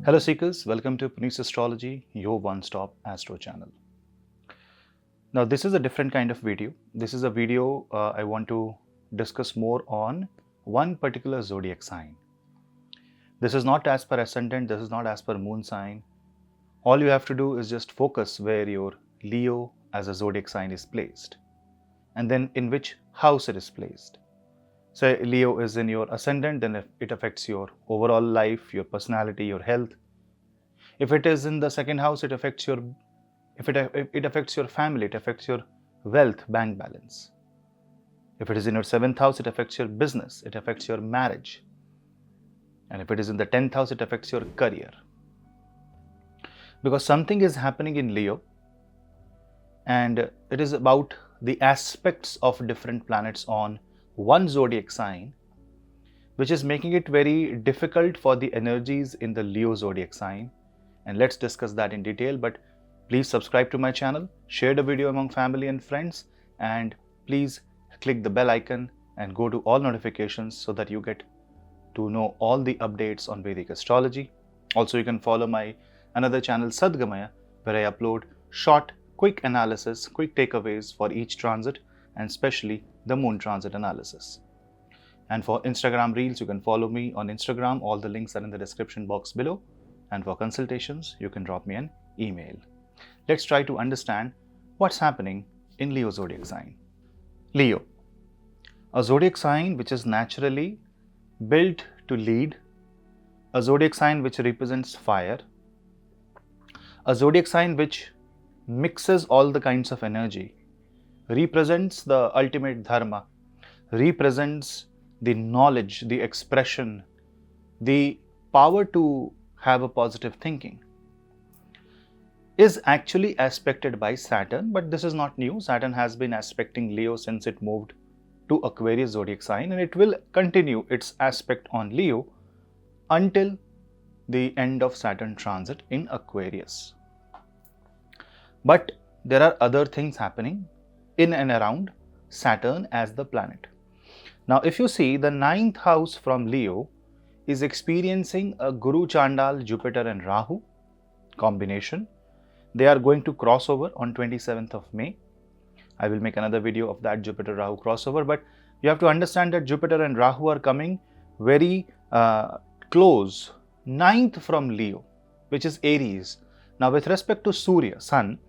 Hello Seekers, welcome to Punneit Astrology, your one-stop astro channel. Now this is a different kind of video. This is a video I want to discuss more on one particular zodiac sign. This is not as per ascendant, this is not as per moon sign. All you have to do is just focus where your Leo as a zodiac sign is placed and then in which house it is placed. Say Leo is in your ascendant, then it affects your overall life, your personality, your health. If it is in the second house, it affects your family, it affects your wealth, bank balance. If it is in your 7th house, it affects your business, it affects your marriage. And if it is in the 10th house, it affects your career. Because something is happening in Leo, and it is about the aspects of different planets on one zodiac sign, which is making it very difficult for the energies in the Leo zodiac sign. And let's discuss that in detail. But please subscribe to my channel, share the video among family and friends, and please click the bell icon and go to all notifications so that you get to know all the updates on Vedic astrology. Also, you can follow my another channel Sadgamaya, where I upload short, quick analysis, quick takeaways for each transit, and especially the moon transit analysis. And for Instagram Reels, you can follow me on Instagram. All the links are in the description box below. And for consultations, you can drop me an email. Let's try to understand what's happening in Leo zodiac sign. Leo, a zodiac sign which is naturally built to lead, a zodiac sign which represents fire, a zodiac sign which mixes all the kinds of energy, represents the ultimate dharma, represents the knowledge, the expression, the power to have a positive thinking, is actually aspected by Saturn. But this is not new. Saturn has been aspecting Leo since it moved to Aquarius zodiac sign, and it will continue its aspect on Leo until the end of Saturn transit in Aquarius. But there are other things happening in and around Saturn as the planet. Now, if you see, the 9th house from Leo is experiencing a Guru Chandal, Jupiter and Rahu combination. They are going to cross over on 27th of May. I will make another video of that Jupiter-Rahu crossover, but you have to understand that Jupiter and Rahu are coming very close. 9th from Leo, which is Aries. Now, with respect to Surya, Sun,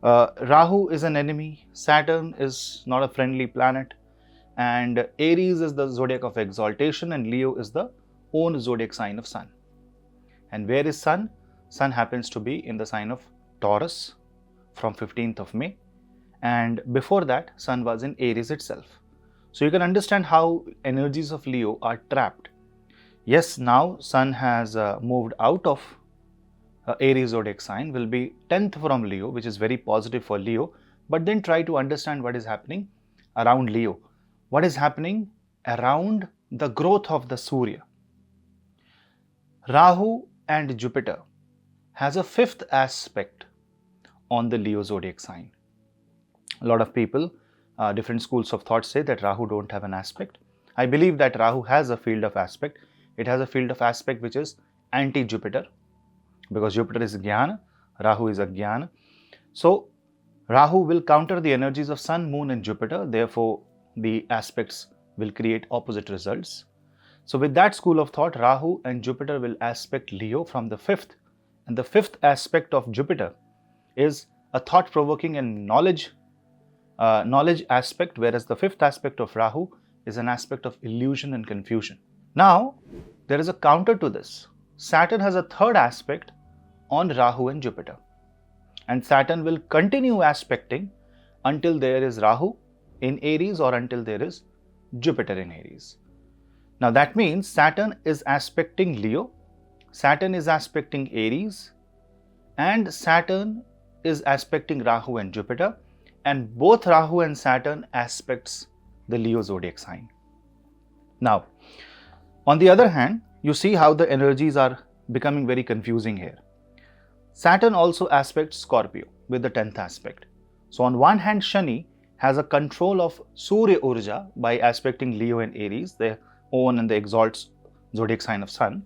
Rahu is an enemy, Saturn is not a friendly planet, and Aries is the zodiac of exaltation and Leo is the own zodiac sign of Sun. And where is Sun? Sun happens to be in the sign of Taurus from 15th of May, and before that Sun was in Aries itself. So you can understand how energies of Leo are trapped. Yes, now Sun has moved out of Aries zodiac sign, will be 10th from Leo, which is very positive for Leo. But then try to understand what is happening around Leo. What is happening around the growth of the Surya. Rahu and Jupiter has a 5th aspect on the Leo zodiac sign. A lot of people, different schools of thought say that Rahu don't have an aspect. I believe that Rahu has a field of aspect. It has a field of aspect which is anti-Jupiter, because Jupiter is Jnana, Rahu is Ajnana. So, Rahu will counter the energies of Sun, Moon and Jupiter. Therefore, the aspects will create opposite results. So, with that school of thought, Rahu and Jupiter will aspect Leo from the 5th. And the 5th aspect of Jupiter is a thought-provoking and knowledge aspect, whereas the 5th aspect of Rahu is an aspect of illusion and confusion. Now, there is a counter to this. Saturn has a 3rd aspect on Rahu and Jupiter. And Saturn will continue aspecting until there is Rahu in Aries or until there is Jupiter in Aries. Now that means Saturn is aspecting Leo, Saturn is aspecting Aries, and Saturn is aspecting Rahu and Jupiter, and both Rahu and Saturn aspects the Leo zodiac sign. Now, on the other hand, you see how the energies are becoming very confusing here. Saturn also aspects Scorpio with the 10th aspect. So on one hand, Shani has a control of Surya Urja by aspecting Leo and Aries, the own and the exalts zodiac sign of Sun.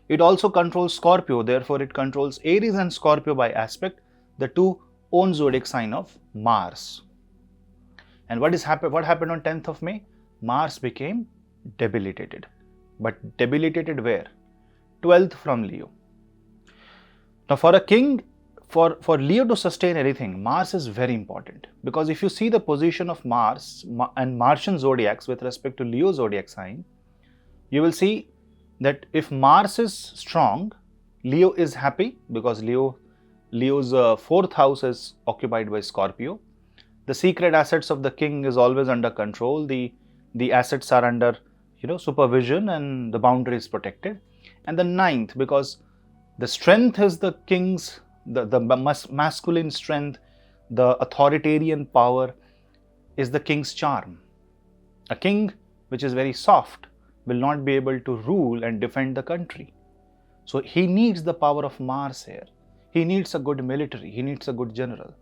It also controls Scorpio, therefore it controls Aries and Scorpio by aspect, the two own zodiac sign of Mars. And what happened on 10th of May? Mars became debilitated. But debilitated where? 12th from Leo. Now for a king, for Leo to sustain anything, Mars is very important. Because if you see the position of Mars and Martian zodiacs with respect to Leo zodiac sign, you will see that if Mars is strong, Leo is happy because Leo's 4th house is occupied by Scorpio. The secret assets of the king is always under control. The assets are under supervision and the boundary is protected. And the 9th, because the strength is the king's, the masculine strength, the authoritarian power is the king's charm. A king which is very soft will not be able to rule and defend the country. So he needs the power of Mars here. He needs a good military. He needs a good general.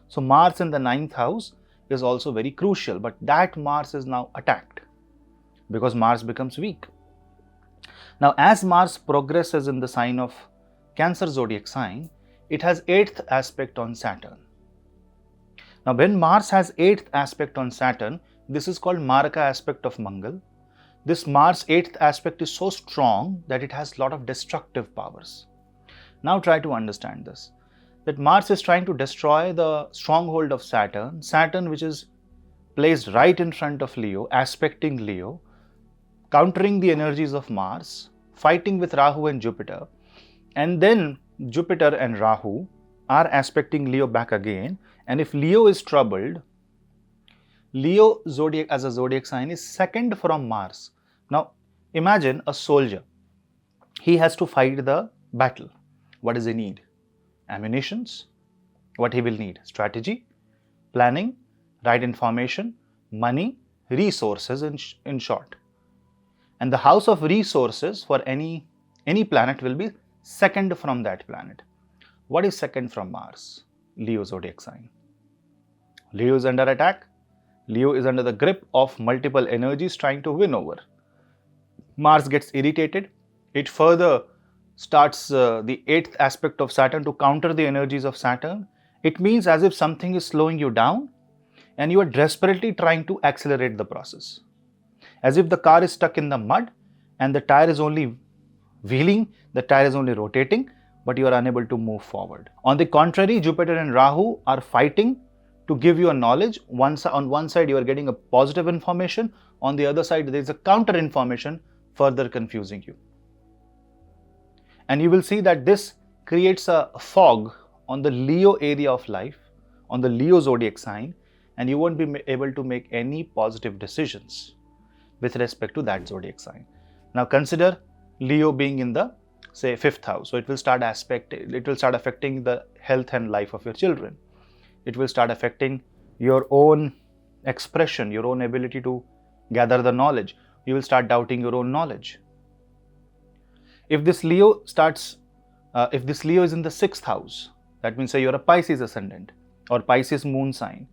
So Mars in the 9th house is also very crucial. But that Mars is now attacked because Mars becomes weak. Now as Mars progresses in the sign of Cancer zodiac sign, it has 8th aspect on Saturn. Now when Mars has 8th aspect on Saturn, this is called Maraka aspect of Mangal. This Mars 8th aspect is so strong that it has a lot of destructive powers. Now try to understand this, that Mars is trying to destroy the stronghold of Saturn, Saturn which is placed right in front of Leo, aspecting Leo, countering the energies of Mars, fighting with Rahu and Jupiter, and then Jupiter and Rahu are aspecting Leo back again. And if Leo is troubled, Leo zodiac as a zodiac sign is 2nd from Mars. Now imagine a soldier. He has to fight the battle. What does he need? Ammunitions. What he will need? Strategy, planning, right information, money, resources in short. And the house of resources for any planet will be 2nd from that planet. What is 2nd from Mars? Leo zodiac sign. Leo is under attack. Leo is under the grip of multiple energies trying to win over. Mars gets irritated. It further starts the 8th aspect of Saturn to counter the energies of Saturn. It means as if something is slowing you down and you are desperately trying to accelerate the process. As if the car is stuck in the mud and the tire is only wheeling, the tire is only rotating, but you are unable to move forward. On the contrary, Jupiter and Rahu are fighting to give you a knowledge. On one side, you are getting a positive information. On the other side, there is a counter information further confusing you. And you will see that this creates a fog on the Leo area of life, on the Leo zodiac sign, and you won't be able to make any positive decisions with respect to that zodiac sign. Now consider Leo being in the, say, 5th house. So it will start affecting the health and life of your children. It will start affecting your own expression, your own ability to gather the knowledge. You will start doubting your own knowledge. If this Leo is in the 6th house, that means say you're a Pisces ascendant or Pisces moon sign,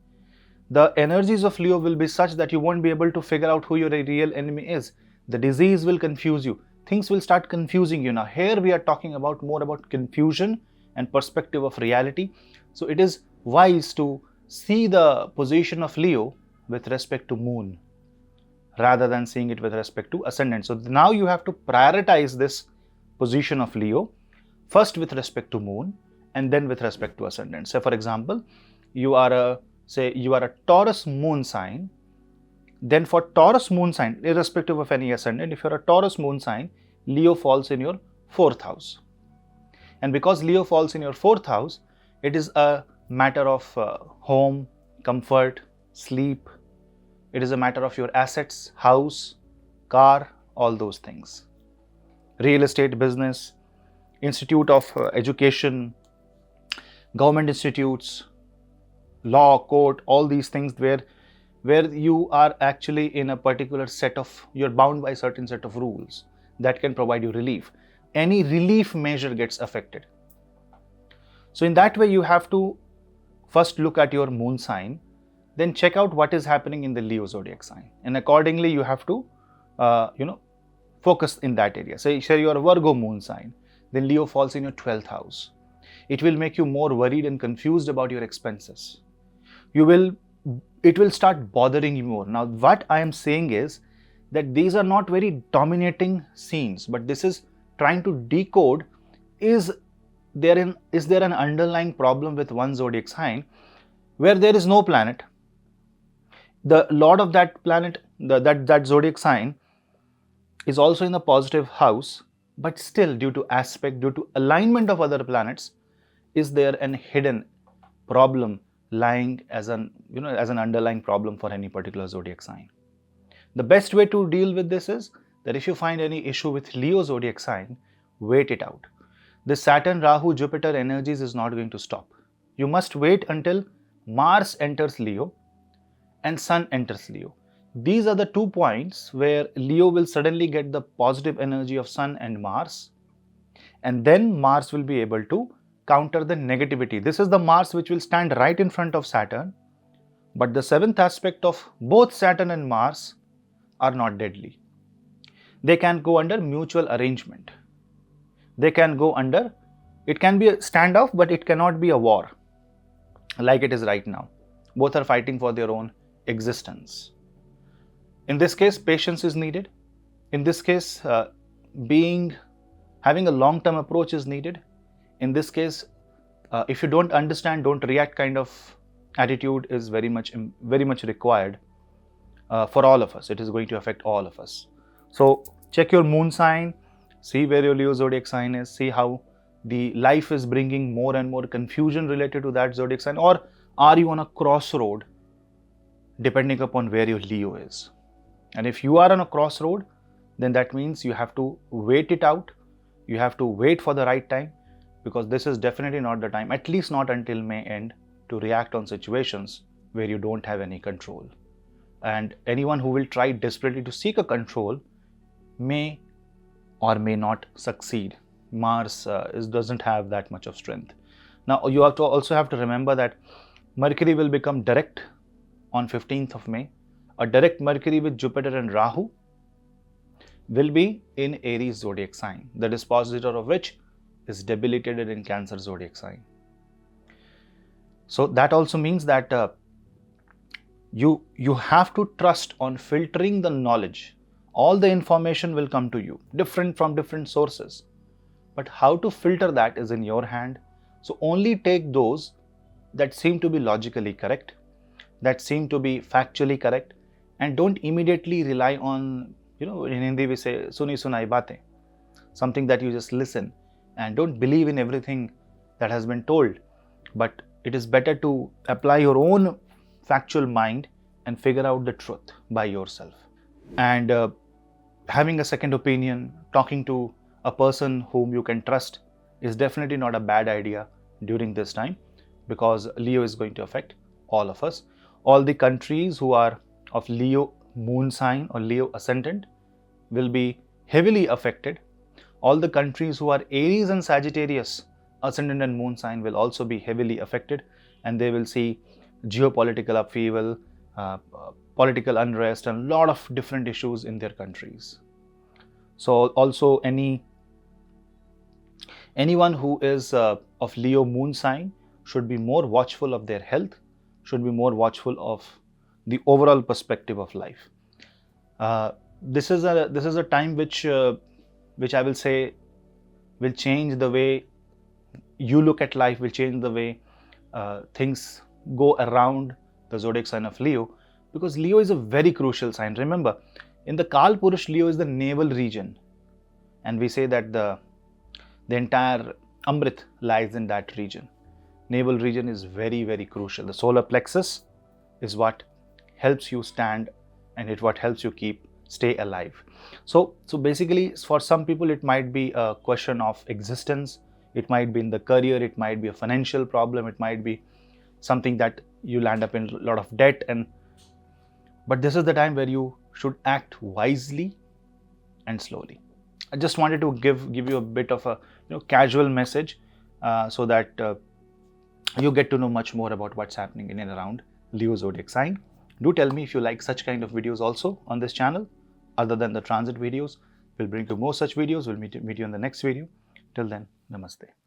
the energies of Leo will be such that you won't be able to figure out who your real enemy is. The disease will confuse you. Things will start confusing you. Now here we are talking about more about confusion and perspective of reality. So it is wise to see the position of Leo with respect to moon rather than seeing it with respect to ascendant. So now you have to prioritize this position of Leo first with respect to moon and then with respect to ascendant. So for example, you are a Taurus moon sign. Then for Taurus moon sign, irrespective of any ascendant, if you're a Taurus moon sign, Leo falls in your 4th house. And because Leo falls in your 4th house, it is a matter of home, comfort, sleep. It is a matter of your assets, house, car, all those things. Real estate, business, institute of education, government institutes, law, court, all these things where you are actually in a particular set of, you're bound by a certain set of rules that can provide you relief. Any relief measure gets affected. So in that way, you have to first look at your moon sign, then check out what is happening in the Leo zodiac sign. And accordingly, you have to, focus in that area. Say you are a Virgo moon sign, then Leo falls in your 12th house. It will make you more worried and confused about your expenses. It will start bothering you more. Now, what I am saying is that these are not very dominating scenes, but this is trying to decode, is there an underlying problem with one zodiac sign where there is no planet? The lord of that planet, that zodiac sign, is also in the positive house, but still due to aspect, due to alignment of other planets, is there an hidden problem lying as an underlying problem for any particular zodiac sign. The best way to deal with this is that if you find any issue with Leo zodiac sign, wait it out. The Saturn, Rahu, Jupiter energies is not going to stop. You must wait until Mars enters Leo and Sun enters Leo. These are the 2 points where Leo will suddenly get the positive energy of Sun and Mars, and then Mars will be able to counter the negativity. This is the Mars which will stand right in front of Saturn, but the 7th aspect of both Saturn and Mars are not deadly. They can go under mutual arrangement. They can go under, it can be a standoff, but it cannot be a war like it is right now. Both are fighting for their own existence. In this case, patience is needed. In this case, having a long-term approach is needed. In this case, if you don't understand, don't react kind of attitude is very much required for all of us. It is going to affect all of us. So check your moon sign, see where your Leo zodiac sign is, see how the life is bringing more and more confusion related to that zodiac sign, or are you on a crossroad depending upon where your Leo is. And if you are on a crossroad, then that means you have to wait it out. You have to wait for the right time, because this is definitely not the time, at least not until May end, to react on situations where you don't have any control. And anyone who will try desperately to seek a control may or may not succeed. Mars doesn't have that much of strength. Now, you also have to remember that Mercury will become direct on 15th of May. A direct Mercury with Jupiter and Rahu will be in Aries zodiac sign, the dispositor of which is debilitated in Cancer zodiac sign. So that also means that you have to trust on filtering the knowledge. All the information will come to you, different from different sources. But how to filter that is in your hand. So only take those that seem to be logically correct, that seem to be factually correct, and don't immediately rely on, in Hindi we say, suni sunai baatein, something that you just listen, and don't believe in everything that has been told. But it is better to apply your own factual mind and figure out the truth by yourself. And having a second opinion, talking to a person whom you can trust is definitely not a bad idea during this time, because Leo is going to affect all of us. All the countries who are of Leo moon sign or Leo ascendant will be heavily affected. All the countries who are Aries and Sagittarius ascendant and moon sign will also be heavily affected, and they will see geopolitical upheaval, political unrest, and a lot of different issues in their countries. So also anyone who is of Leo moon sign should be more watchful of their health, should be more watchful of the overall perspective of life. This is a time which I will say will change the way you look at life, will change the way things go around the zodiac sign of Leo, because Leo is a very crucial sign. Remember, in the Kal Purush, Leo is the navel region, and we say that the entire Amrit lies in that region. Navel region is very, very crucial. The solar plexus is what helps you stand, and it's what helps you stay alive. So basically, for some people, it might be a question of existence. It might be in the career. It might be a financial problem. It might be something that you'll end up in a lot of debt. But this is the time where you should act wisely and slowly. I just wanted to give you a bit of a casual message so that you get to know much more about what's happening in and around Leo zodiac sign. Do tell me if you like such kind of videos also on this channel, other than the transit videos. We'll bring you more such videos. We'll meet you in the next video. Till then, namaste.